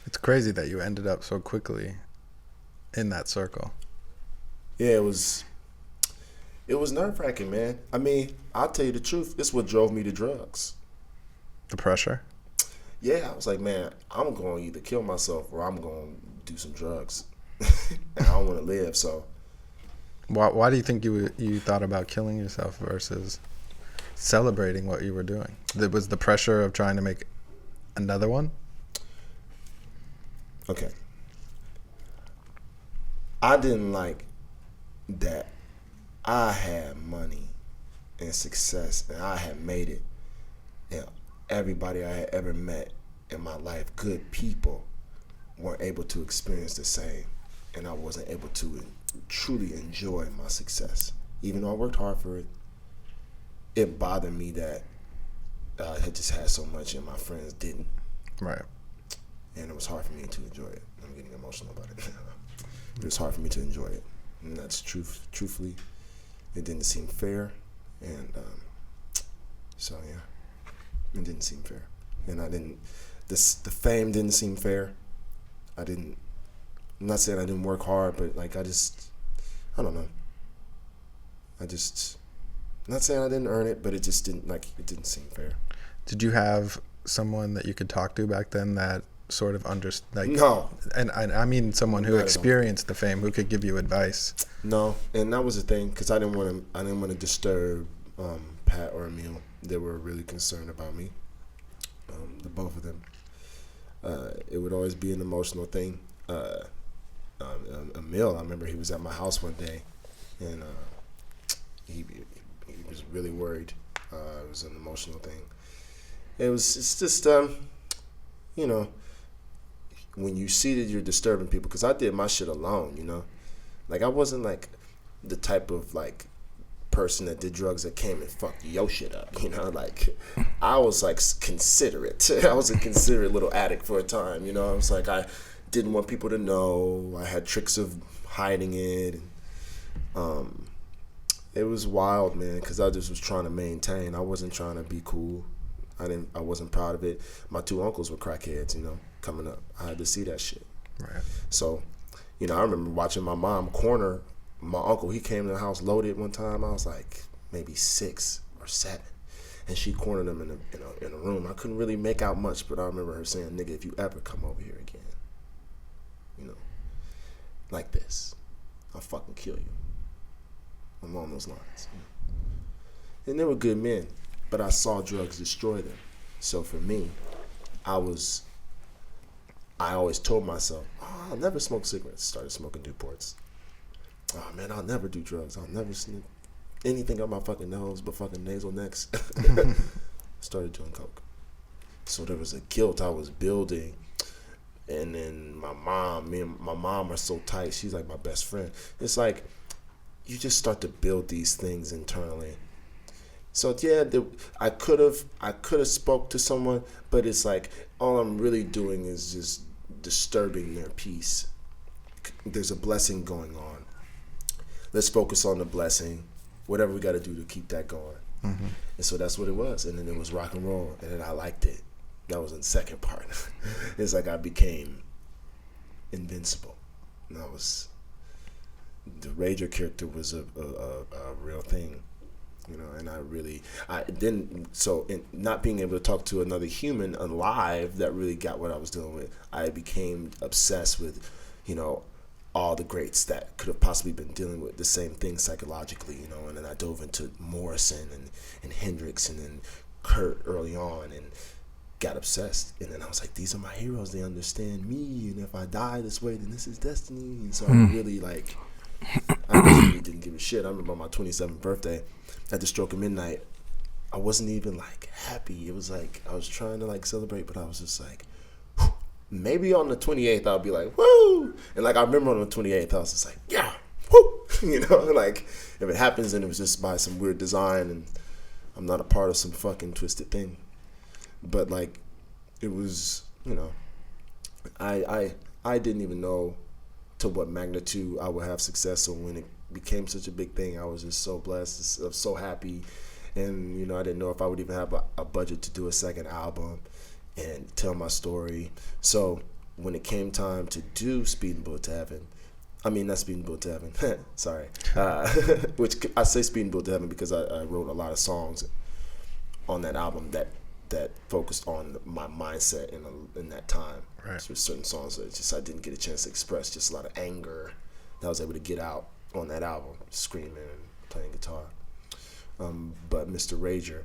It's crazy that you ended up so quickly in that circle. Yeah, it was nerve wracking, man. I mean, I'll tell you the truth. It's what drove me to drugs. The pressure. Yeah, I was like, man, I'm going to either kill myself or I'm going to do some drugs. And I don't want to live, so. Why do you think you thought about killing yourself versus celebrating what you were doing? It was the pressure of trying to make another one? Okay. I didn't like that I had money and success and I had made it. And everybody I had ever met in my life, good people, weren't able to experience the same. And I wasn't able to truly enjoy my success. Even though I worked hard for it, it bothered me that I had just had so much and my friends didn't. Right. And it was hard for me to enjoy it. I'm getting emotional about it. It was hard for me to enjoy it. And that's truthfully, it didn't seem fair. And so, yeah, it didn't seem fair. And the fame didn't seem fair. I'm not saying I didn't work hard, but like I don't know. Not saying I didn't earn it, but it just didn't seem fair. Did you have someone that you could talk to back then that sort of understood? Like, No. And I mean someone who Not at all. experienced the fame, who could give you advice. No, and that was the thing because I didn't want to disturb Pat or Emil. They were really concerned about me, the both of them. It would always be an emotional thing. Emil, I remember he was at my house one day, and he was really worried. It was an emotional thing. It's just you know, when you see that you're disturbing people, because I did my shit alone, you know, like I wasn't like the type of like person that did drugs that came and fucked your shit up, you know, like I was like considerate. I was a considerate little addict for a time, you know. I was like I didn't want people to know. I had tricks of hiding it. It was wild, man, because I just was trying to maintain. I wasn't trying to be cool. I wasn't proud of it. My two uncles were crackheads, you know, coming up. I had to see that shit. Right. So, you know, I remember watching my mom corner my uncle. He came to the house loaded one time. I was like maybe 6 or 7, and she cornered him in a room. I couldn't really make out much, but I remember her saying, "Nigga, if you ever come over here again, you know, like this, I'll fucking kill you." Along those lines. And they were good men, but I saw drugs destroy them. So for me, I always told myself, oh, I'll never smoke cigarettes. Started smoking Newports. Oh man, I'll never do drugs. I'll never sniff anything up my fucking nose but fucking nasal necks. Started doing coke. So there was a guilt I was building. And then me and my mom are so tight. She's like my best friend. It's like you just start to build these things internally. So yeah, I could have spoke to someone, but it's like all I'm really doing is just disturbing their peace. There's a blessing going on. Let's focus on the blessing. Whatever we got to do to keep that going. Mm-hmm. And so that's what it was. And then it was rock and roll, and then I liked it. That was in the second part. It's like I became invincible. And the Rager character was a real thing. You know, and not being able to talk to another human alive that really got what I was dealing with, I became obsessed with, you know, all the greats that could have possibly been dealing with the same thing psychologically, you know, and then I dove into Morrison and Hendrix and then Kurt early on and got obsessed. And then I was like, these are my heroes, they understand me, and if I die this way, then this is destiny. And so I really I really didn't give a shit. I remember on my 27th birthday, at the stroke of midnight, I wasn't even like happy. It was like I was trying to like celebrate, but I was just like, whew. Maybe on the 28th I'll be like, woo! And like I remember on the 28th I was just like, yeah, woo! You know, like if it happens and it was just by some weird design and I'm not a part of some fucking twisted thing. But like it was, you know, I didn't even know to what magnitude I would have success. So when it became such a big thing, I was just so blessed, so happy. And, you know, I didn't know if I would even have a budget to do a second album and tell my story. So when it came time to do Speeding Bullet to Heaven, I mean, not Speeding Bullet to Heaven, sorry. Which I say Speeding Bullet to Heaven because I wrote a lot of songs on that album that focused on my mindset in that time. Right. So certain songs that just I didn't get a chance to express, just a lot of anger that I was able to get out on that album, screaming and playing guitar. But Mr. Rager,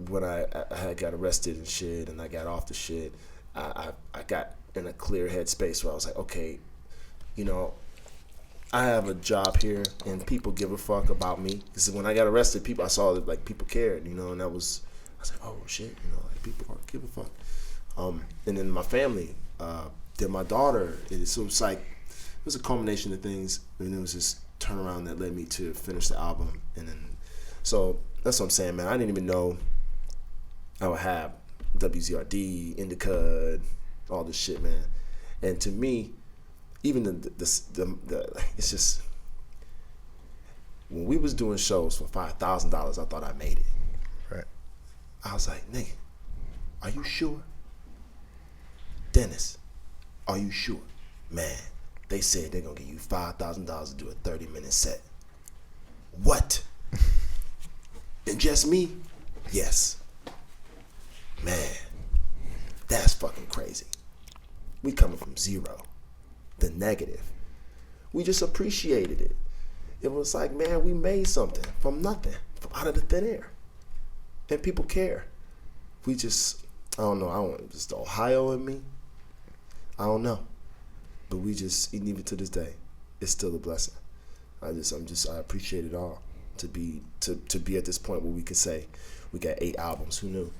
when I had got arrested and shit, and I got off the shit, I got in a clear headspace where I was like, okay, you know, I have a job here, and people give a fuck about me. Because when I got arrested, I saw that like people cared, you know, and I was like, oh shit, you know, like people give a fuck. And then my family, then my daughter. So it was like it was a culmination of things, and it was this turnaround that led me to finish the album, and then so that's what I'm saying, man. I didn't even know I would have WZRD, Indica, all this shit, man. And to me, even the it's just when we was doing shows for $5,000, I thought I made it. Right. I was like, nigga, are you sure? Dennis, are you sure? Man, they said they're gonna give you $5,000 to do a 30-minute set. What? And just me? Yes. Man, that's fucking crazy. We coming from zero, the negative. We just appreciated it. It was like, man, we made something from nothing, from out of the thin air. And people care. We just, I don't know, just the Ohio in me, I don't know. But we just, even to this day, it's still a blessing. I appreciate it all to be at this point where we could say we got 8 albums. Who knew?